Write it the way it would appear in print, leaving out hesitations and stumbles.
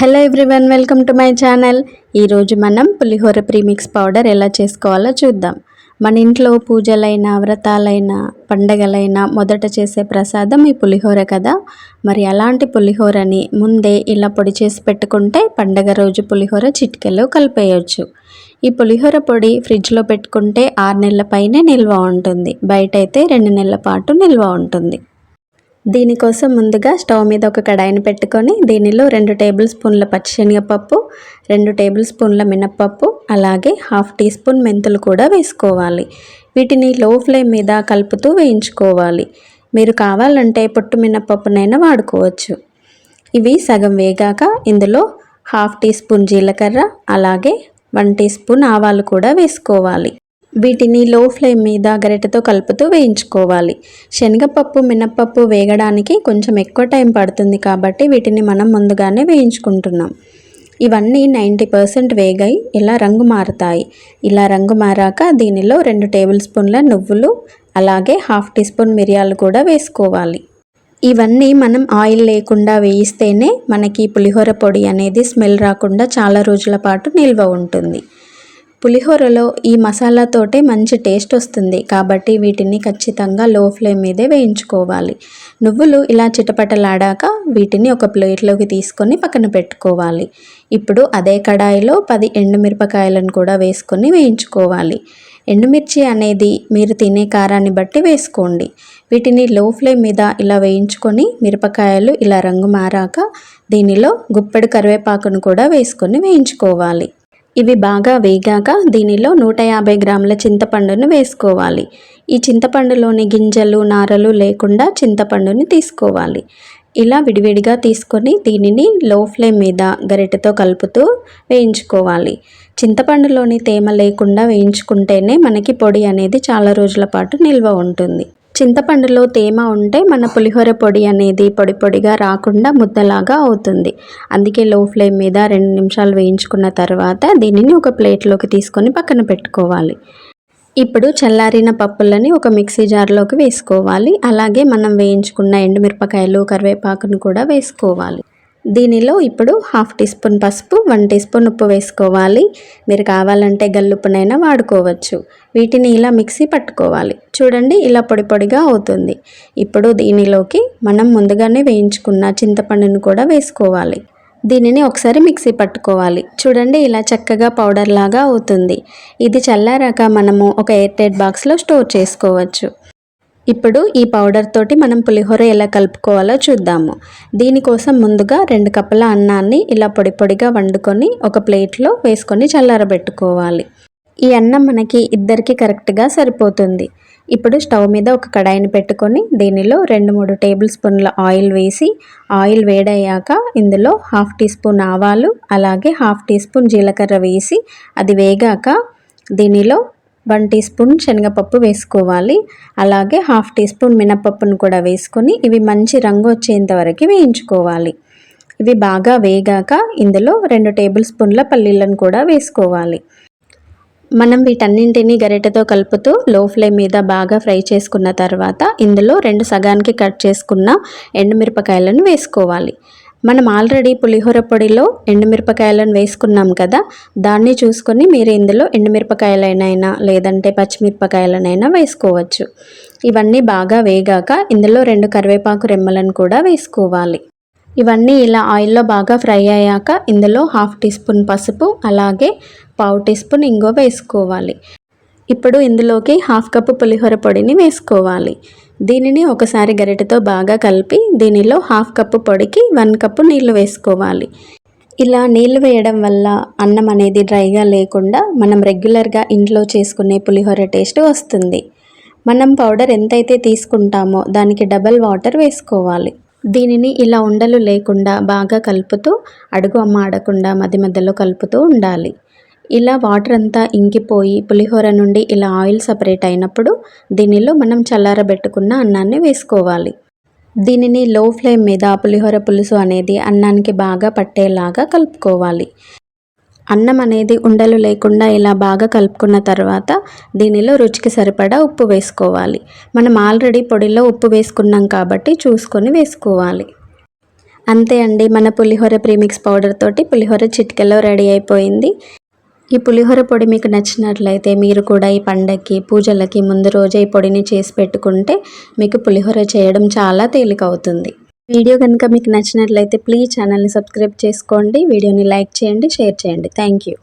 Hello everyone, welcome to my channel. ఈరోజు మనం పులిహోర premix powder ఎలా చేసుకోవాలో చూద్దాం. మన ఇంట్లో పూజలైనా వ్రతాలైనా పండగలైనా మొదట చేసే ప్రసాదం ఈ పులిహోర కదా. మరి అలాంటి పులిహోరని ముందే ఇలా పొడి చేసి పెట్టుకుంటే పండగ రోజు పులిహోర చిటికెలో కలిపేయచ్చు. ఈ పులిహోర పొడి ఫ్రిడ్జ్లో పెట్టుకుంటే 6 నెలల పైనే నిల్వ ఉంటుంది. బయట అయితే 2 నెలల పాటు నిల్వ ఉంటుంది. దీనికోసం ముందుగా స్టవ్ మీద ఒక కడాయిని పెట్టుకొని దీనిలో 2 టేబుల్ స్పూన్ల పచ్చిశనగపప్పు, 2 టేబుల్ స్పూన్ల మినప్పప్పు, అలాగే 1/2 టీ స్పూన్ మెంతులు కూడా వేసుకోవాలి. వీటిని లో ఫ్లేమ్ మీద కలుపుతూ వేయించుకోవాలి. మీరు కావాలంటే పొట్టు మినప్పప్పునైనా వాడుకోవచ్చు. ఇవి సగం వేగాక ఇందులో 1/2 టీ స్పూన్ జీలకర్ర, అలాగే 1 టీ స్పూన్ ఆవాలు కూడా వేసుకోవాలి. వీటిని లో ఫ్లేమ్ మీద గరిటెతో కలుపుతూ వేయించుకోవాలి. శనగపప్పు మినప్పప్పు వేగడానికి కొంచెం ఎక్కువ టైం పడుతుంది కాబట్టి వీటిని మనం ముందుగానే వేయించుకుంటున్నాం. ఇవన్నీ 90% వేగాయి ఇలా రంగు మారుతాయి. ఇలా రంగు మారాక దీనిలో 2 టేబుల్ స్పూన్ల నువ్వులు, అలాగే 1/2 టీ స్పూన్ మిరియాలు కూడా వేసుకోవాలి. ఇవన్నీ మనం ఆయిల్ లేకుండా వేయిస్తేనే మనకి పులిహోర పొడి అనేది స్మెల్ రాకుండా చాలా రోజుల పాటు నిల్వ ఉంటుంది. పులిహోరలో ఈ మసాలాతోటే మంచి టేస్ట్ వస్తుంది కాబట్టి వీటిని ఖచ్చితంగా లో ఫ్లేమ్ మీదే వేయించుకోవాలి. నువ్వులు ఇలా చిటపటలాడాక వీటిని ఒక ప్లేట్లోకి తీసుకొని పక్కన పెట్టుకోవాలి. ఇప్పుడు అదే కడాయిలో 10 ఎండుమిరపకాయలను కూడా వేసుకొని వేయించుకోవాలి. ఎండుమిర్చి అనేది మీరు తినే కారాన్ని బట్టి వేసుకోండి. వీటిని లో ఫ్లేమ్ మీద ఇలా వేయించుకొని మిరపకాయలు ఇలా రంగు మారాక దీనిలో గుప్పెడు కరివేపాకును కూడా వేసుకొని వేయించుకోవాలి. ఇవి బాగా వేగాక దీనిలో 150 గ్రాముల చింతపండును వేసుకోవాలి. ఈ చింతపండులోని గింజలు నారలు లేకుండా చింతపండుని తీసుకోవాలి. ఇలా విడివిడిగా తీసుకొని దీనిని లో ఫ్లేమ్ మీద గరిటెతో కలుపుతూ వేయించుకోవాలి. చింతపండులోని తేమ లేకుండా వేయించుకుంటేనే మనకి పొడి అనేది చాలా రోజుల పాటు నిల్వ ఉంటుంది. చింతపండులో తేమ ఉంటే మన పులిహోర పొడి అనేది పొడి పొడిగా రాకుండా ముద్దలాగా అవుతుంది. అందుకే లో ఫ్లేమ్ మీద 2 నిమిషాలు వేయించుకున్న తర్వాత దీనిని ఒక ప్లేట్లోకి తీసుకొని పక్కన పెట్టుకోవాలి. ఇప్పుడు చల్లారిన పప్పులని ఒక మిక్సీ జార్లోకి వేసుకోవాలి. అలాగే మనం వేయించుకున్న ఎండుమిరపకాయలు కరివేపాకును కూడా వేసుకోవాలి. దీనిలో ఇప్పుడు 1/2 టీ స్పూన్ పసుపు, 1 టీ స్పూన్ ఉప్పు వేసుకోవాలి. మీరు కావాలంటే గల్లుప్పునైనా వాడుకోవచ్చు. వీటిని ఇలా మిక్సీ పట్టుకోవాలి. చూడండి ఇలా పొడి పొడిగా అవుతుంది. ఇప్పుడు దీనిలోకి మనం ముందుగానే వేయించుకున్న చింతపండును కూడా వేసుకోవాలి. దీనిని ఒకసారి మిక్సీ పట్టుకోవాలి. చూడండి ఇలా చక్కగా పౌడర్ లాగా అవుతుంది. ఇది చల్లారాక మనము ఒక ఎయిర్ టైట్ బాక్స్లో స్టోర్ చేసుకోవచ్చు. ఇప్పుడు ఈ పౌడర్ తోటి మనం పులిహోర ఎలా కలుపుకోవాలో చూద్దాము. దీనికోసం ముందుగా 2 కప్పుల అన్నాన్ని ఇలా పొడి పొడిగా వండుకొని ఒక ప్లేట్లో వేసుకొని చల్లారబెట్టుకోవాలి. ఈ అన్నం మనకి ఇద్దరికి కరెక్ట్గా సరిపోతుంది. ఇప్పుడు స్టవ్ మీద ఒక కడాయిని పెట్టుకొని దీనిలో 2-3 టేబుల్ స్పూన్ల ఆయిల్ వేసి ఆయిల్ వేడయ్యాక ఇందులో 1/2 టీ స్పూన్ ఆవాలు, అలాగే 1/2 టీ స్పూన్ జీలకర్ర వేసి అది వేగాక దీనిలో 1 టీ స్పూన్ శనగపప్పు వేసుకోవాలి. అలాగే 1/2 టీ స్పూన్ మినపప్పును కూడా వేసుకొని ఇవి మంచి రంగు వచ్చేంత వరకు వేయించుకోవాలి. ఇవి బాగా వేగాక ఇందులో 2 టేబుల్ స్పూన్ల పల్లీలను కూడా వేసుకోవాలి. మనం వీటన్నింటినీ గరిటెతో కలుపుతూ లో ఫ్లేమ్ మీద బాగా ఫ్రై చేసుకున్న తర్వాత ఇందులో 2 సగానికి కట్ చేసుకున్న ఎండుమిరపకాయలను వేసుకోవాలి. మనం ఆల్రెడీ పులిహోర పొడిలో ఎండుమిరపకాయలను వేసుకున్నాం కదా, దాన్ని చూసుకొని మీరు ఇందులో ఎండుమిరపకాయలనైనా లేదంటే పచ్చిమిరపకాయలనైనా వేసుకోవచ్చు. ఇవన్నీ బాగా వేగాక ఇందులో 2 కరివేపాకు రెమ్మలను కూడా వేసుకోవాలి. ఇవన్నీ ఇలా ఆయిల్లో బాగా ఫ్రై అయ్యాక ఇందులో 1/2 టీ స్పూన్ పసుపు, అలాగే 1/4 టీ స్పూన్ ఇంగువ వేసుకోవాలి. ఇప్పుడు ఇందులోకి 1/2 కప్పు పులిహోర పొడిని వేసుకోవాలి. దీనిని ఒకసారి గరిటెతో బాగా కలిపి దీనిలో 1/2 కప్పు పొడికి 1 కప్పు నీళ్లు వేసుకోవాలి. ఇలా నీళ్లు వేయడం వల్ల అన్నం అనేది డ్రైగా లేకుండా మనం రెగ్యులర్గా ఇంట్లో చేసుకునే పులిహోర టేస్ట్ వస్తుంది. మనం పౌడర్ ఎంతైతే తీసుకుంటామో దానికి డబల్ వాటర్ వేసుకోవాలి. దీనిని ఇలా ఉండలు లేకుండా బాగా కలుపుతూ అడుగు మాడకుండా మధ్య మధ్యలో కలుపుతూ ఉండాలి. ఇలా వాటర్ అంతా ఇంకిపోయి పులిహోర నుండి ఇలా ఆయిల్ సపరేట్ అయినప్పుడు దీనిలో మనం చల్లారబెట్టుకున్న అన్నాన్ని వేసుకోవాలి. దీనిని లో ఫ్లేమ్ మీద పులిహోర పులుసు అనేది అన్నానికి బాగా పట్టేలాగా కలుపుకోవాలి. అన్నం అనేది ఉండలు లేకుండా ఇలా బాగా కలుపుకున్న తర్వాత దీనిలో రుచికి సరిపడా ఉప్పు వేసుకోవాలి. మనం ఆల్రెడీ పొడిలో ఉప్పు వేసుకున్నాం కాబట్టి చూసుకొని వేసుకోవాలి. అంతే అండి, మన పులిహోర ప్రీమిక్స్ పౌడర్ తోటి పులిహోర చిటికెలో రెడీ అయిపోయింది. ఈ పులిహోర పొడి మీకు నచ్చినట్లయితే మీరు కూడా ఈ పండగకి పూజలకి ముందు రోజే ఈ పొడిని చేసి పెట్టుకుంటే మీకు పులిహోర చేయడం చాలా తేలిక అవుతుంది. వీడియో కనుక మీకు నచ్చినట్లయితే ప్లీజ్ ఛానల్ని సబ్స్క్రైబ్ చేసుకోండి. వీడియోని లైక్ చేయండి, షేర్ చేయండి. Thank you.